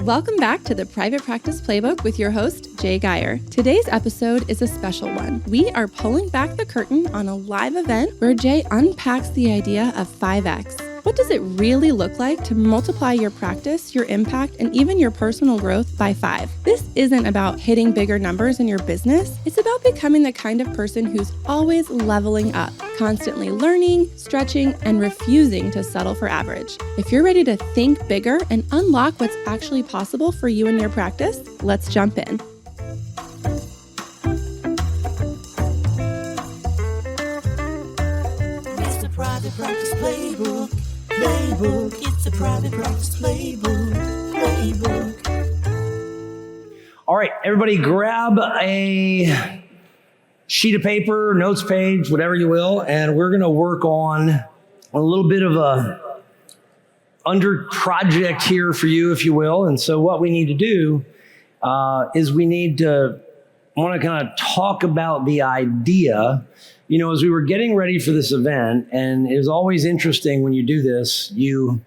Welcome back to the Private Practice Playbook with your host, Jay Geier. Today's episode is a special one. We are pulling back the curtain on a live event where Jay unpacks the idea of 5X. What does it really look like to multiply your practice, your impact, and even your personal growth by 5? This isn't about hitting bigger numbers in your business. It's about becoming the kind of person who's always leveling up, constantly learning, stretching, and refusing to settle for average. If you're ready to think bigger and unlock what's actually possible for you and your practice, let's jump in. It's the Private Practice Playbook. It's the Private Practice Playbook. All right, everybody grab a sheet of paper, notes page, whatever you will, and we're going to work on a little bit of a under project here for you, if you will. And so what we need to do is I want to kind of talk about the idea. You know, as we were getting ready for this event, and it was always interesting when you do this, you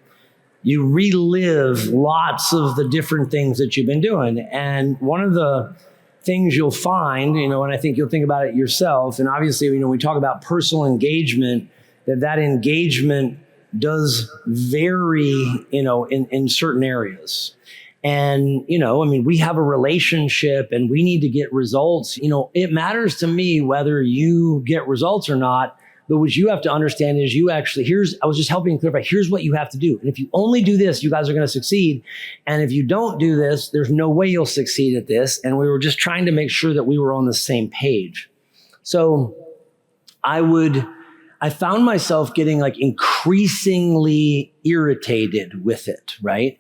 relive lots of the different things that you've been doing. And one of the things you'll find, and I think you'll think about it yourself, and obviously, we talk about personal engagement, that engagement does vary, in certain areas. And, we have a relationship and we need to get results. It matters to me whether you get results or not, but what you have to understand is I was just helping clarify, here's what you have to do. And if you only do this, you guys are going to succeed. And if you don't do this, there's no way you'll succeed at this. And we were just trying to make sure that we were on the same page. So I found myself getting increasingly irritated with it, right?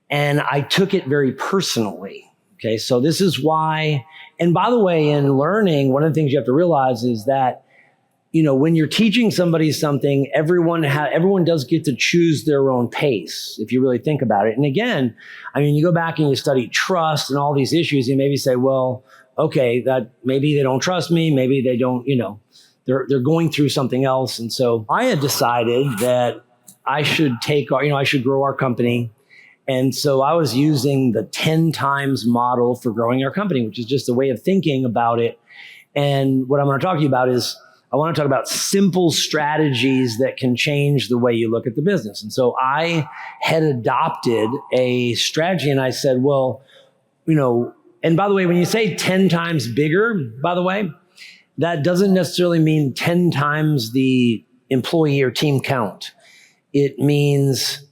And I took it very personally. Okay, so this is why, and by the way, in learning, one of the things you have to realize is that, when you're teaching somebody something, everyone does get to choose their own pace, if you really think about it. And again, you go back and you study trust and all these issues, you maybe say, well, okay, that maybe they don't trust me, maybe they don't, they're going through something else. And so I had decided that I should I should grow our company. And so I was using the 10 times model for growing our company, which is just a way of thinking about it. And what I'm going to talk to you about is I want to talk about simple strategies that can change the way you look at the business. And so I had adopted a strategy and I said, well, and by the way, when you say 10 times bigger, by the way, that doesn't necessarily mean 10 times the employee or team count. It means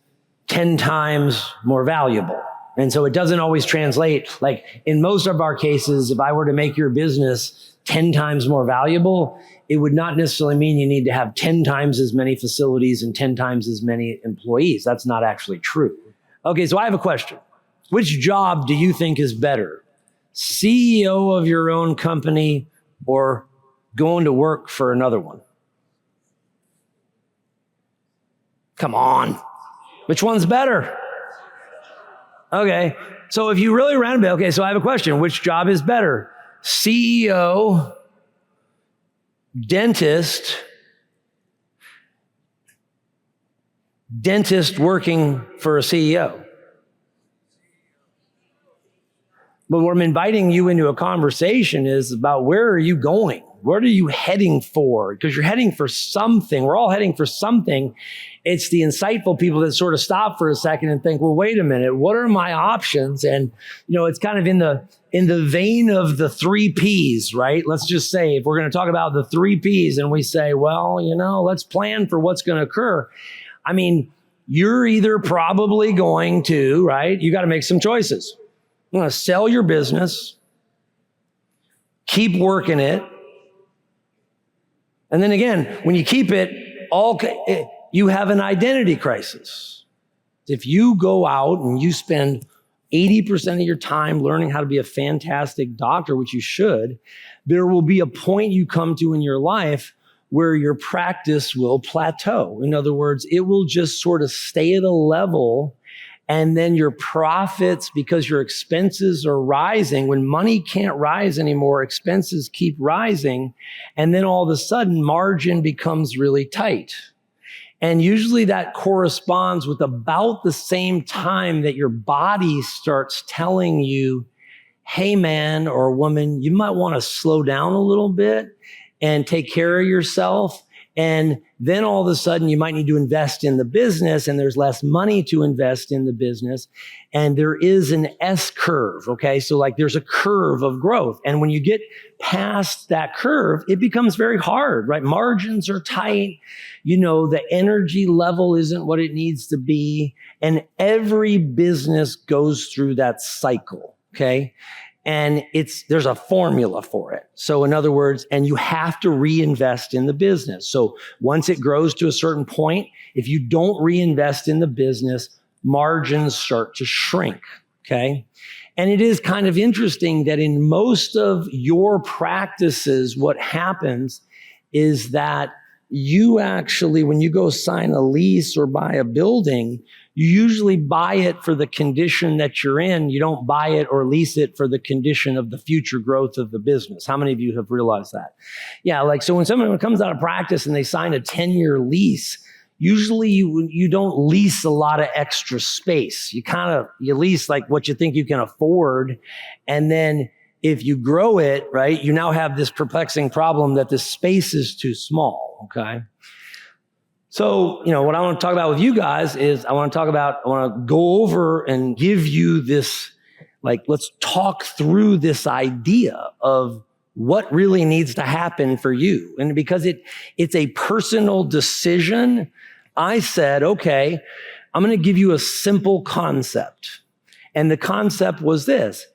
10 times more valuable. And so it doesn't always translate. Like in most of our cases, if I were to make your business 10 times more valuable, it would not necessarily mean you need to have 10 times as many facilities and 10 times as many employees. That's not actually true. Okay, so I have a question. Which job do you think is better? CEO of your own company or going to work for another one? Come on. Which one's better? Okay, so if you really round it, okay, so I have a question. Which job is better? CEO, dentist working for a CEO. But what I'm inviting you into a conversation is about where are you going? What are you heading for? Because you're heading for something. We're all heading for something. It's the insightful people that sort of stop for a second and think, well, wait a minute, what are my options? And, it's kind of in the vein of the 3 Ps, right? Let's just say if we're going to talk about the 3 Ps and we say, well, let's plan for what's going to occur. You're either probably going to, right? You got to make some choices. You want to sell your business, keep working it. And then again, when you keep it, you have an identity crisis. If you go out and you spend 80% of your time learning how to be a fantastic doctor, which you should, there will be a point you come to in your life where your practice will plateau. In other words, it will just sort of stay at a level. And then your profits, because your expenses are rising, when money can't rise anymore, expenses keep rising. And then all of a sudden, margin becomes really tight. And usually that corresponds with about the same time that your body starts telling you, hey, man or woman, you might want to slow down a little bit and take care of yourself. And then all of a sudden you might need to invest in the business, and there's less money to invest in the business. And there is an S curve, okay? So like there's a curve of growth. And when you get past that curve, it becomes very hard, right? Margins are tight. The energy level isn't what it needs to be. And every business goes through that cycle, okay? And there's a formula for it. So in other words, and you have to reinvest in the business. So once it grows to a certain point, if you don't reinvest in the business, margins start to shrink, okay? And it is kind of interesting that in most of your practices, what happens is that you actually, when you go sign a lease or buy a building, you usually buy it for the condition that you're in. You don't buy it or lease it for the condition of the future growth of the business. How many of you have realized that? Yeah, so when someone comes out of practice and they sign a 10-year lease, usually you don't lease a lot of extra space. You lease like what you think you can afford. And then if you grow it, right, you now have this perplexing problem that the space is too small, okay? So, what I want to talk about with you guys is I want to go over and give you this, let's talk through this idea of what really needs to happen for you. And because it's a personal decision, I said, okay, I'm going to give you a simple concept. And the concept was this: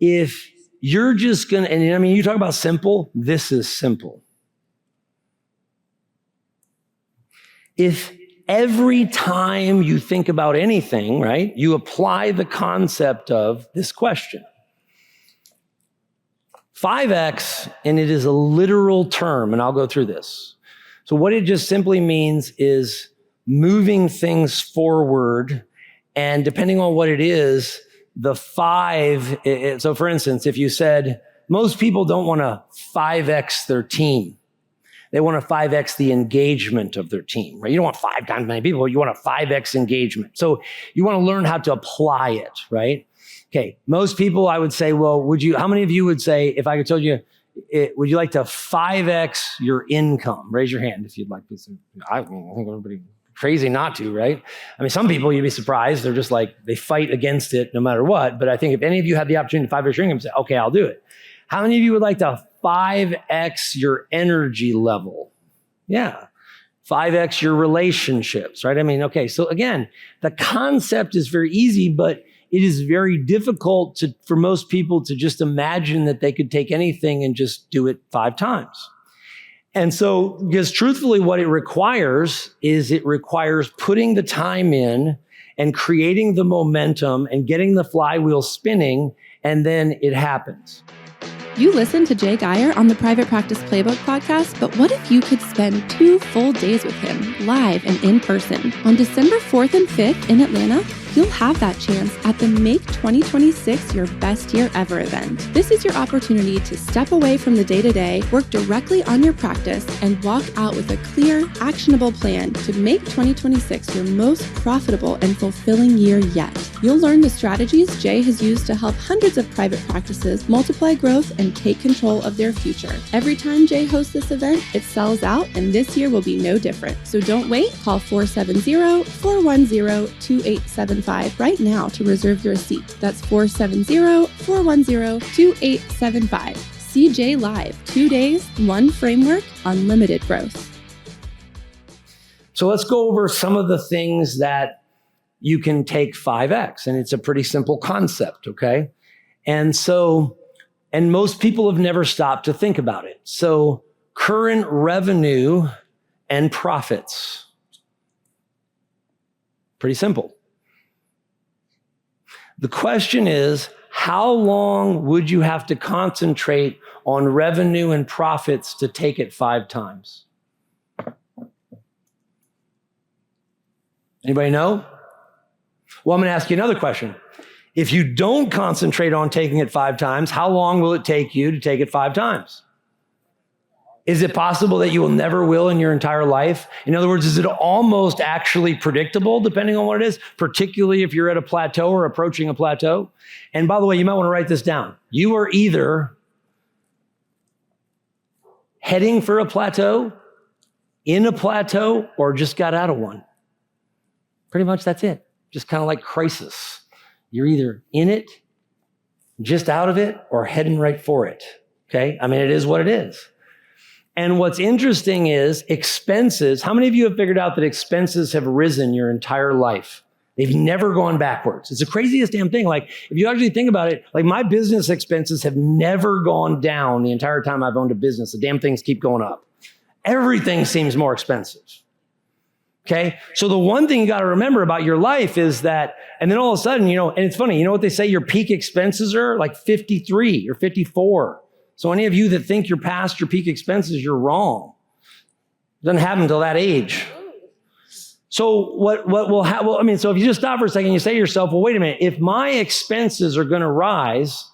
if you're just going to, and you talk about simple, this is simple. If every time you think about anything, right, you apply the concept of this question. 5x, and it is a literal term, and I'll go through this. So what it just simply means is moving things forward, and depending on what it is, the 5, so for instance, if you said, most people don't want to 5x their team. They want to 5x the engagement of their team, right? You don't want 5 times as many people. You want a 5x engagement. So you want to learn how to apply it, right? Okay. Most people, I would say, well, how many of you would say, if I could tell you, would you like to 5x your income? Raise your hand if you'd like to. I think everybody crazy not to, right? Some people, you'd be surprised. They're just they fight against it no matter what. But I think if any of you had the opportunity to 5x your income, say, okay, I'll do it. How many of you would like to 5x your energy level? Yeah. 5x your relationships, right? Okay. So again, the concept is very easy, but it is very difficult for most people to just imagine that they could take anything and just do it 5 times. And so, because truthfully, what it requires putting the time in and creating the momentum and getting the flywheel spinning, and then it happens. You listen to Jay Geier on the Private Practice Playbook podcast, but what if you could spend 2 full days with him, live and in person? On December 4th and 5th in Atlanta, you'll have that chance at the Make 2026 Your Best Year Ever event. This is your opportunity to step away from the day-to-day, work directly on your practice, and walk out with a clear, actionable plan to make 2026 your most profitable and fulfilling year yet. You'll learn the strategies Jay has used to help hundreds of private practices multiply growth and take control of their future. Every time Jay hosts this event, it sells out, and this year will be no different. So don't wait. Call 470-410-2875 right now to reserve your seat. That's 470-410-2875. See Jay live. 2 days, 1 framework, unlimited growth. So let's go over some of the things that you can take 5x, and it's a pretty simple concept, okay? And most people have never stopped to think about it. So current revenue and profits. Pretty simple. The question is, how long would you have to concentrate on revenue and profits to take it 5 times? Anybody know? Well, I'm going to ask you another question. If you don't concentrate on taking it 5 times, how long will it take you to take it 5 times? Is it possible that you will never will in your entire life? In other words, is it almost actually predictable depending on what it is, particularly if you're at a plateau or approaching a plateau? And by the way, you might want to write this down. You are either heading for a plateau, in a plateau, or just got out of one. Pretty much that's it. Just kind of like crisis. You're either in it, just out of it, or heading right for it. Okay? I mean, it is what it is. And what's interesting is expenses. How many of you have figured out that expenses have risen your entire life? They've never gone backwards. It's the craziest damn thing. Like, if you actually think about it, like my business expenses have never gone down the entire time I've owned a business. The damn things keep going up. Everything seems more expensive. Okay? So the one thing you got to remember about your life is that, and then all of a sudden, and it's funny, you know what they say your peak expenses are? Like 53 or 54. So any of you that think you're past your peak expenses, you're wrong. It doesn't happen until that age. So what will happen? Well, so if you just stop for a second, you say to yourself, well, wait a minute, if my expenses are going to rise,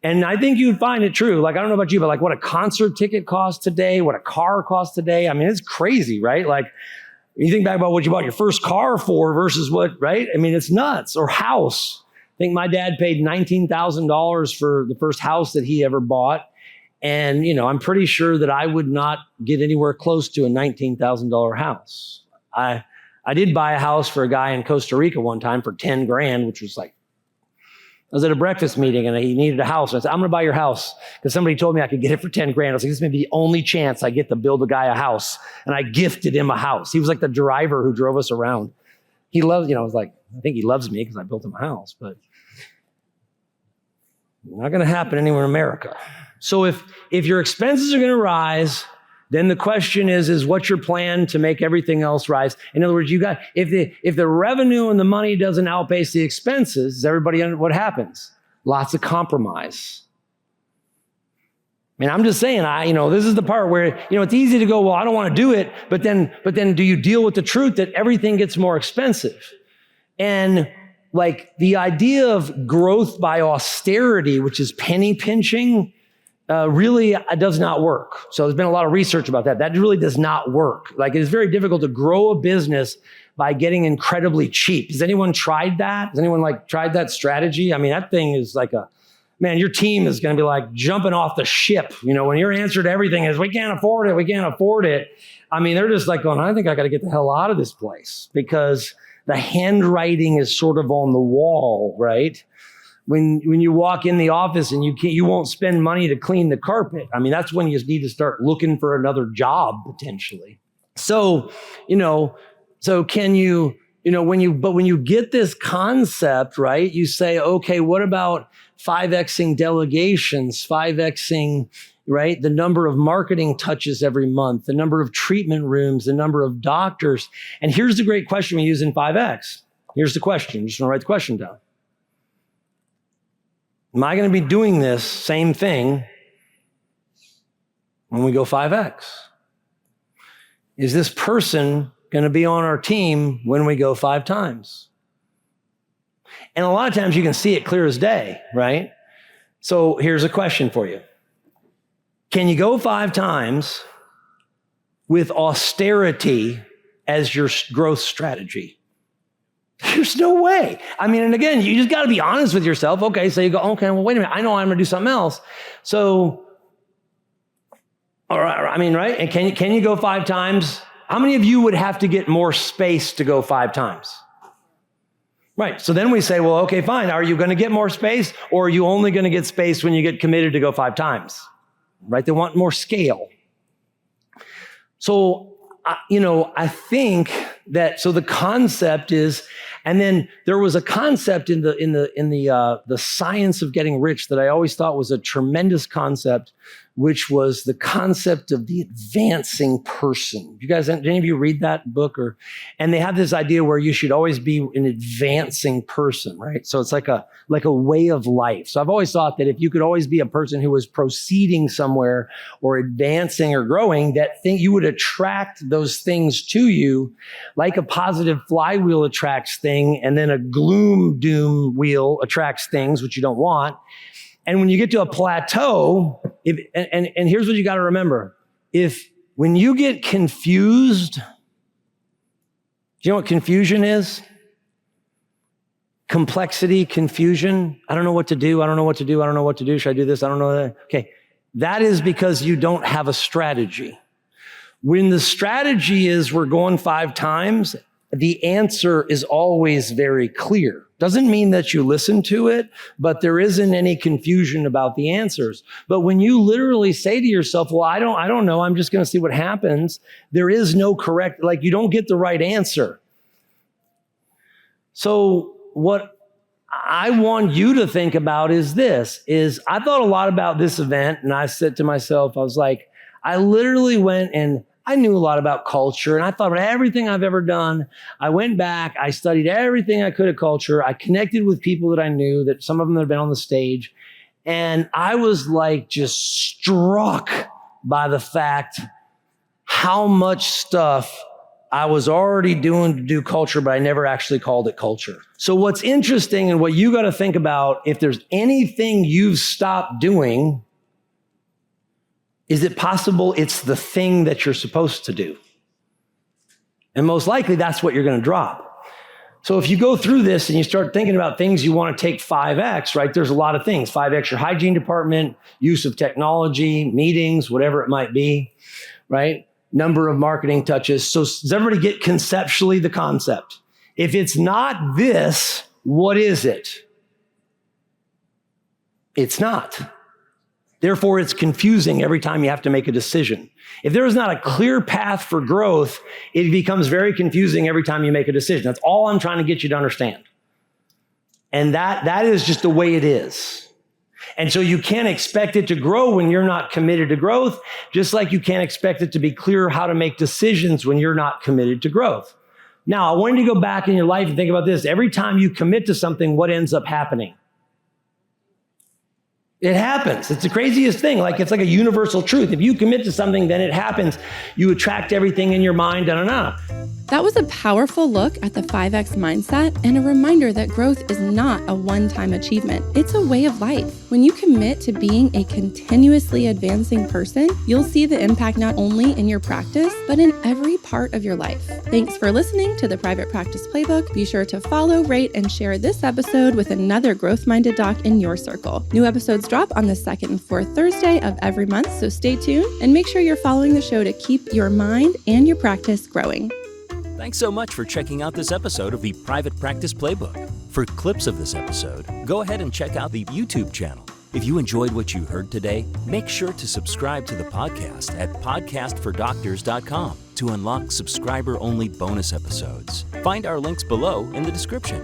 and I think you'd find it true, like, I don't know about you, but like what a concert ticket costs today, what a car costs today. I mean, it's crazy, right? Like, you think back about what you bought your first car for versus what, right? I mean, it's nuts. Or house. I think my dad paid $19,000 for the first house that he ever bought. And, I'm pretty sure that I would not get anywhere close to a $19,000 house. I did buy a house for a guy in Costa Rica one time for 10 grand, which was like, I was at a breakfast meeting and he needed a house. And I said, I'm going to buy your house because somebody told me I could get it for 10 grand. I was like, this may be the only chance I get to build a guy a house. And I gifted him a house. He was like the driver who drove us around. He loves, I was like, I think he loves me because I built him a house, but not going to happen anywhere in America. So if your expenses are going to rise, then the question is what's your plan to make everything else rise? In other words, if the revenue and the money doesn't outpace the expenses, what happens? Lots of compromise. I'm just saying, this is the part where, it's easy to go, well, I don't want to do it, but then do you deal with the truth that everything gets more expensive? And like the idea of growth by austerity, which is penny pinching, really does not work. So there's been a lot of research about that. That really does not work. Like, it is very difficult to grow a business by getting incredibly cheap. Has anyone tried that? Has anyone tried that strategy? That thing is like your team is going to be like jumping off the ship. When your answer to everything is, we can't afford it, we can't afford it. They're just like going, I think I got to get the hell out of this place because the handwriting is sort of on the wall, right? When you walk in the office and you won't spend money to clean the carpet. That's when you need to start looking for another job potentially. So, can you, when you get this concept, right, you say, okay, what about 5Xing delegations, 5Xing, right, the number of marketing touches every month, the number of treatment rooms, the number of doctors. And here's the great question we use in 5X. Here's the question. I'm just going to write the question down. Am I going to be doing this same thing when we go 5X? Is this person going to be on our team when we go 5 times? And a lot of times you can see it clear as day, right? So here's a question for you. Can you go 5 times with austerity as your growth strategy? There's no way. And again, you just got to be honest with yourself. Okay, so you go, okay, well, wait a minute. I know I'm going to do something else. So, all right, right? And can you go 5 times? How many of you would have to get more space to go 5 times? Right. So then we say, well, okay, fine. Are you going to get more space, or are you only going to get space when you get committed to go 5 times? Right? They want more scale. So, I think that, so the concept is, and then there was a concept in the science of getting rich that I always thought was a tremendous concept, which was the concept of the advancing person. You guys, any of you read that book? And they have this idea where you should always be an advancing person, right? So it's like a way of life. So I've always thought that if you could always be a person who was proceeding somewhere or advancing or growing, that thing, you would attract those things to you like a positive flywheel attracts thing, and then a gloom doom wheel attracts things which you don't want. And when you get to a plateau, and here's what you got to remember. when you get confused, do you know what confusion is? Complexity, confusion. I don't know what to do. I don't know what to do. I don't know what to do. Should I do this? I don't know that. Okay. That is because you don't have a strategy. When the strategy is we're going 5 times, the answer is always very clear. Doesn't mean that you listen to it, but there isn't any confusion about the answers. But when you literally say to yourself, well, I don't know, I'm just going to see what happens, there is no correct, like you don't get the right answer. So what I want you to think about is this, is I thought a lot about this event, and I said to myself, I was like, I literally went and I knew a lot about culture, and I thought about everything I've ever done. I went back, I studied everything I could of culture. I connected with people that I knew, that some of them had been on the stage. And I was like just struck by the fact how much stuff I was already doing to do culture, but I never actually called it culture. So what's interesting and what you got to think about, if there's anything you've stopped doing, is it possible it's the thing that you're supposed to do? And most likely that's what you're going to drop. So if you go through this and you start thinking about things you want to take 5X, right? There's a lot of things. 5X your hygiene department, use of technology, meetings, whatever it might be, right? Number of marketing touches. So does everybody get conceptually the concept? If it's not this, what is it? It's not. Therefore, it's confusing every time you have to make a decision. If there is not a clear path for growth, it becomes very confusing every time you make a decision. That's all I'm trying to get you to understand. And that is just the way it is. And so you can't expect it to grow when you're not committed to growth, just like you can't expect it to be clear how to make decisions when you're not committed to growth. Now, I want you to go back in your life and think about this. Every time you commit to something, what ends up happening? It happens. It's the craziest thing. Like, it's like a universal truth. If you commit to something, then it happens. You attract everything in your mind. That was a powerful look at the 5X mindset and a reminder that growth is not a one-time achievement. It's a way of life. When you commit to being a continuously advancing person, you'll see the impact not only in your practice, but in every part of your life. Thanks for listening to the Private Practice Playbook. Be sure to follow, rate, and share this episode with another growth-minded doc in your circle. New episodes drop on the 2nd and 4th Thursday of every month, so stay tuned and make sure you're following the show to keep your mind and your practice growing. Thanks so much for checking out this episode of the Private Practice Playbook. For clips of this episode, go ahead and check out the YouTube channel. If you enjoyed what you heard today, make sure to subscribe to the podcast at podcastfordoctors.com to unlock subscriber-only bonus episodes. Find our links below in the description.